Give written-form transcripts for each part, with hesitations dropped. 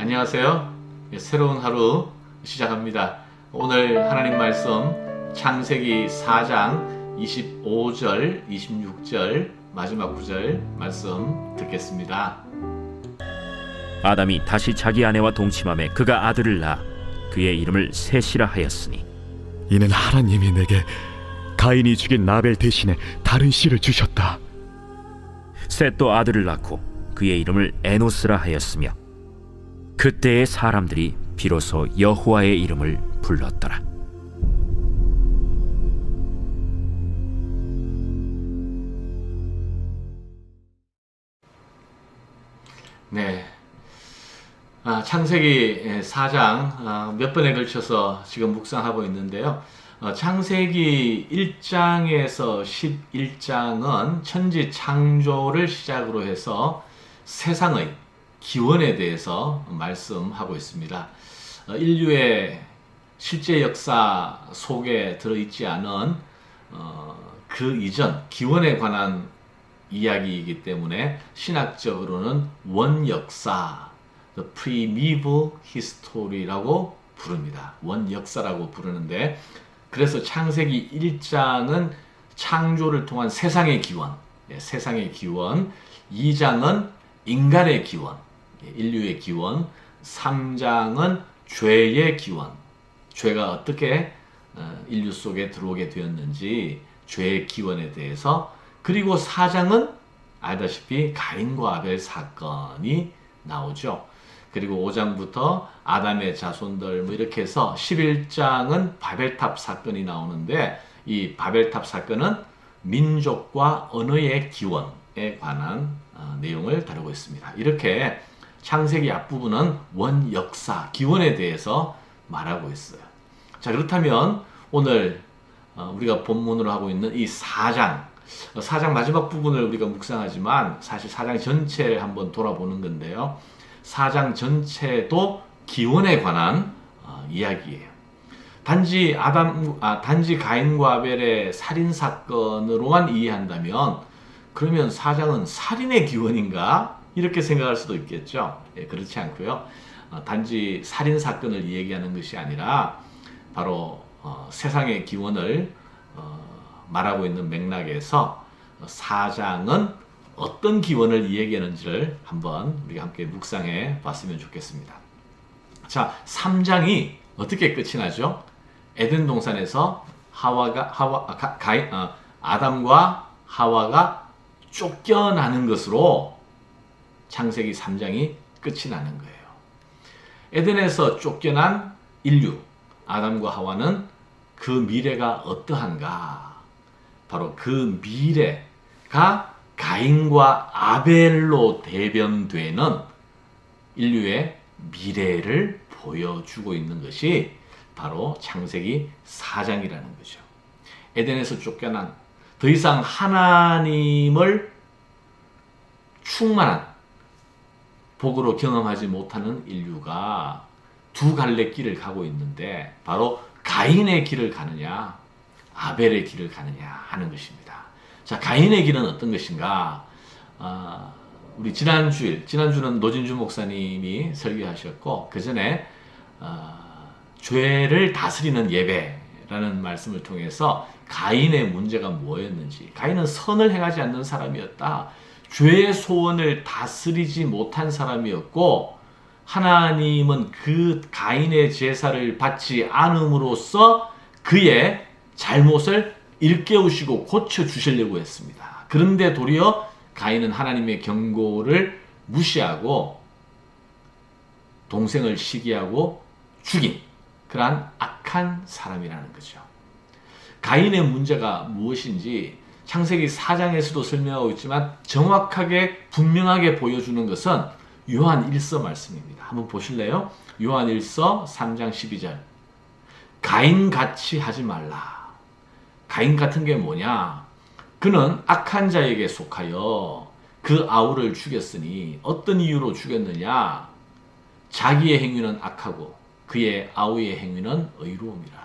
안녕하세요. 새로운 하루 시작합니다. 오늘 하나님 말씀 창세기 4장 25절, 26절 마지막 9절 말씀 듣겠습니다. 아담이 다시 자기 아내와 동침함에 그가 아들을 낳아 그의 이름을 셋이라 하였으니 이는 하나님이 내게 가인이 죽인 나벨 대신에 다른 씨를 주셨다. 셋도 아들을 낳고 그의 이름을 에노스라 하였으며 그때의 사람들이 비로소 여호와의 이름을 불렀더라. 네, 창세기 4장 몇 번에 걸쳐서 지금 묵상하고 있는데요. 창세기 1장에서 11장은 천지 창조를 시작으로 해서 세상의 기원에 대해서 말씀하고 있습니다. 인류의 실제 역사 속에 들어있지 않은 그 이전 기원에 관한 이야기이기 때문에 신학적으로는 원역사, the primeval history라고 부릅니다. 원역사라고 부르는데, 그래서 창세기 1장은 창조를 통한 세상의 기원, 세상의 기원, 2장은 인간의 기원, 인류의 기원, 3장은 죄의 기원, 죄가 어떻게 인류 속에 들어오게 되었는지 죄의 기원에 대해서, 그리고 4장은 알다시피 가인과 아벨 사건이 나오죠. 그리고 5장부터 아담의 자손들 이렇게 해서 11장은 바벨탑 사건이 나오는데, 이 바벨탑 사건은 민족과 언어의 기원에 관한 내용을 다루고 있습니다. 이렇게 창세기 앞부분은 원역사, 기원에 대해서 말하고 있어요. 자, 그렇다면 오늘 우리가 본문으로 하고 있는 이 4장 마지막 부분을 우리가 묵상하지만 사실 4장 전체를 한번 돌아보는 건데요. 4장 전체도 기원에 관한 이야기예요. 단지 가인과 아벨의 살인 사건으로만 이해한다면, 그러면 4장은 살인의 기원인가? 이렇게 생각할 수도 있겠죠. 그렇지 않고요. 단지 살인 사건을 얘기하는 것이 아니라 바로 세상의 기원을 말하고 있는 맥락에서 4장은 어떤 기원을 얘기하는지를 한번 우리가 함께 묵상해 봤으면 좋겠습니다. 자, 3장이 어떻게 끝이 나죠? 에덴 동산에서 아담과 하와가 쫓겨나는 것으로 창세기 3장이 끝이 나는 거예요. 에덴에서 쫓겨난 인류, 아담과 하와는 그 미래가 어떠한가? 바로 그 미래가 가인과 아벨로 대변되는 인류의 미래를 보여주고 있는 것이 바로 창세기 4장이라는 거죠. 에덴에서 쫓겨난, 더 이상 하나님을 충만한 복으로 경험하지 못하는 인류가 두 갈래 길을 가고 있는데, 바로 가인의 길을 가느냐 아벨의 길을 가느냐 하는 것입니다. 자, 가인의 길은 어떤 것인가? 우리 지난주는 노진주 목사님이 설교하셨고, 그 전에 죄를 다스리는 예배라는 말씀을 통해서 가인의 문제가 뭐였는지, 가인은 선을 행하지 않는 사람이었다. 죄의 소원을 다스리지 못한 사람이었고, 하나님은 그 가인의 제사를 받지 않음으로써 그의 잘못을 일깨우시고 고쳐주시려고 했습니다. 그런데 도리어 가인은 하나님의 경고를 무시하고 동생을 시기하고 죽인 그러한 악한 사람이라는 거죠. 가인의 문제가 무엇인지 창세기 4장에서도 설명하고 있지만 정확하게 분명하게 보여주는 것은 요한 1서 말씀입니다. 한번 보실래요? 요한 1서 3장 12절. 가인같이 하지 말라. 가인 같은 게 뭐냐? 그는 악한 자에게 속하여 그 아우를 죽였으니 어떤 이유로 죽였느냐? 자기의 행위는 악하고 그의 아우의 행위는 의로움이라.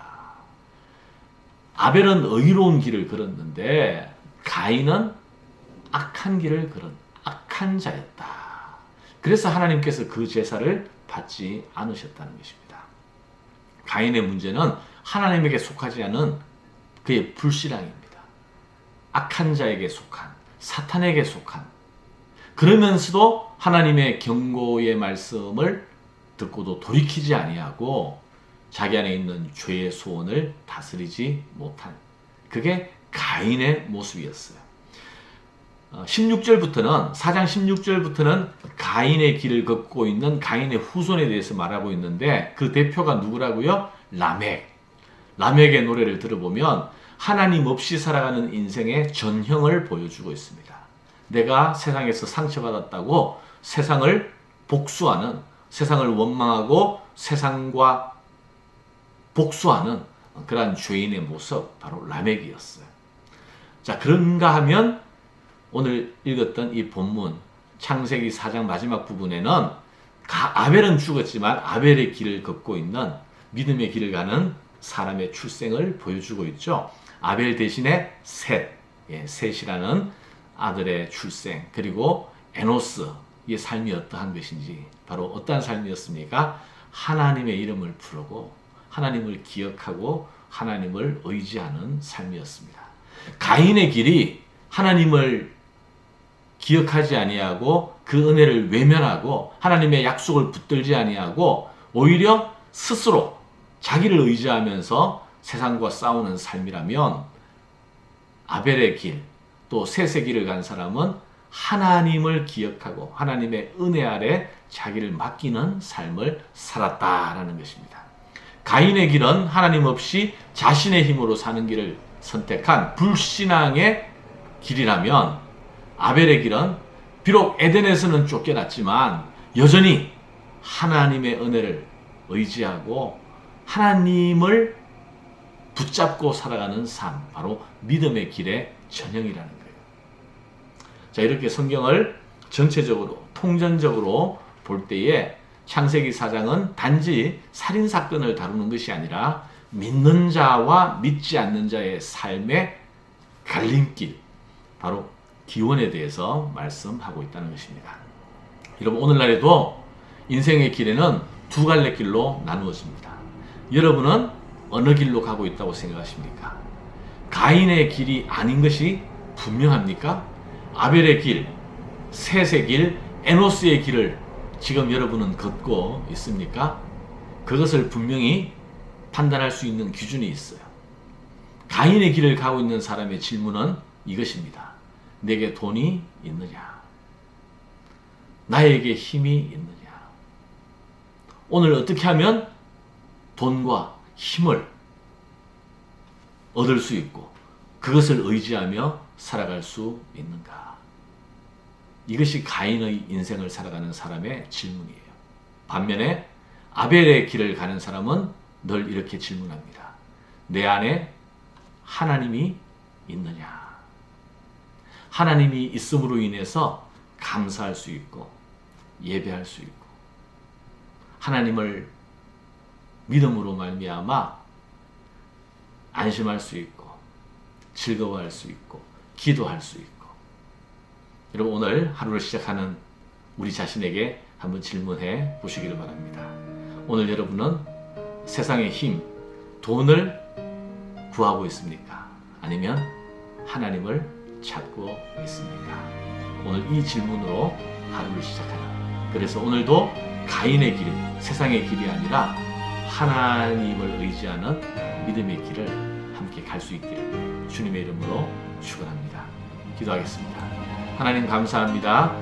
아벨은 의로운 길을 걸었는데 가인은 악한 길을 걸은 악한 자였다. 그래서 하나님께서 그 제사를 받지 않으셨다는 것입니다. 가인의 문제는 하나님에게 속하지 않은 그의 불신앙입니다. 악한 자에게 속한, 사탄에게 속한, 그러면서도 하나님의 경고의 말씀을 듣고도 돌이키지 아니하고 자기 안에 있는 죄의 소원을 다스리지 못한, 그게 가인의 모습이었어요. 16절부터는, 4장 16절부터는 가인의 길을 걷고 있는 가인의 후손에 대해서 말하고 있는데, 그 대표가 누구라고요? 라멕. 라멕의 노래를 들어보면 하나님 없이 살아가는 인생의 전형을 보여주고 있습니다. 내가 세상에서 상처받았다고 세상을 복수하는, 세상을 원망하고 세상과 복수하는 그러한 죄인의 모습, 바로 라멕이었어요. 자, 그런가 하면 오늘 읽었던 이 본문 창세기 4장 마지막 부분에는 아벨은 죽었지만 아벨의 길을 걷고 있는, 믿음의 길을 가는 사람의 출생을 보여주고 있죠. 아벨 대신에 셋이라는 아들의 출생, 그리고 에노스의 삶이 어떠한 것인지, 바로 어떠한 삶이었습니까? 하나님의 이름을 부르고 하나님을 기억하고 하나님을 의지하는 삶이었습니다. 가인의 길이 하나님을 기억하지 아니하고 그 은혜를 외면하고 하나님의 약속을 붙들지 아니하고 오히려 스스로 자기를 의지하면서 세상과 싸우는 삶이라면, 아벨의 길, 또 셋의 길을 간 사람은 하나님을 기억하고 하나님의 은혜 아래 자기를 맡기는 삶을 살았다라는 것입니다. 가인의 길은 하나님 없이 자신의 힘으로 사는 길을 선택한 불신앙의 길이라면, 아벨의 길은 비록 에덴에서는 쫓겨났지만 여전히 하나님의 은혜를 의지하고 하나님을 붙잡고 살아가는 삶, 바로 믿음의 길의 전형이라는 거예요. 자, 이렇게 성경을 전체적으로 통전적으로 볼 때에 창세기 4장은 단지 살인사건을 다루는 것이 아니라 믿는 자와 믿지 않는 자의 삶의 갈림길, 바로 기원에 대해서 말씀하고 있다는 것입니다. 여러분, 오늘날에도 인생의 길에는 두 갈래 길로 나누어집니다. 여러분은 어느 길로 가고 있다고 생각하십니까? 가인의 길이 아닌 것이 분명합니까? 아벨의 길, 셋의 길, 에노스의 길을 지금 여러분은 걷고 있습니까? 그것을 분명히 판단할 수 있는 기준이 있어요. 가인의 길을 가고 있는 사람의 질문은 이것입니다. 내게 돈이 있느냐? 나에게 힘이 있느냐? 오늘 어떻게 하면 돈과 힘을 얻을 수 있고 그것을 의지하며 살아갈 수 있는가? 이것이 가인의 인생을 살아가는 사람의 질문이에요. 반면에 아벨의 길을 가는 사람은 늘 이렇게 질문합니다. 내 안에 하나님이 있느냐? 하나님이 있음으로 인해서 감사할 수 있고 예배할 수 있고 하나님을 믿음으로 말미암아 안심할 수 있고 즐거워할 수 있고 기도할 수 있고. 여러분, 오늘 하루를 시작하는 우리 자신에게 한번 질문해 보시기를 바랍니다. 오늘 여러분은 세상의 힘, 돈을 구하고 있습니까? 아니면 하나님을 찾고 있습니까? 오늘 이 질문으로 하루를 시작하라. 그래서 오늘도 가인의 길, 세상의 길이 아니라 하나님을 의지하는 믿음의 길을 함께 갈 수 있기를 주님의 이름으로 축원합니다. 기도하겠습니다. 하나님, 감사합니다.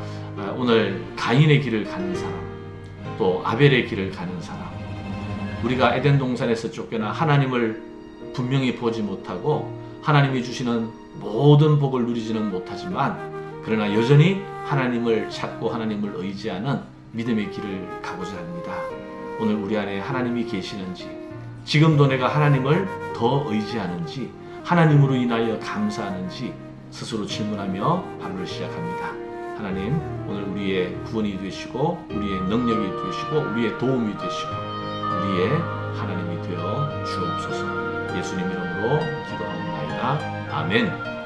오늘 가인의 길을 가는 사람, 또 아벨의 길을 가는 사람, 우리가 에덴 동산에서 쫓겨나 하나님을 분명히 보지 못하고 하나님이 주시는 모든 복을 누리지는 못하지만 그러나 여전히 하나님을 찾고 하나님을 의지하는 믿음의 길을 가고자 합니다. 오늘 우리 안에 하나님이 계시는지, 지금도 내가 하나님을 더 의지하는지, 하나님으로 인하여 감사하는지 스스로 질문하며 하루를 시작합니다. 하나님, 오늘 우리의 구원이 되시고 우리의 능력이 되시고 우리의 도움이 되시고 우리의 하나님이 되어 주옵소서. 예수님 이름으로 기도하옵나이다. 아멘.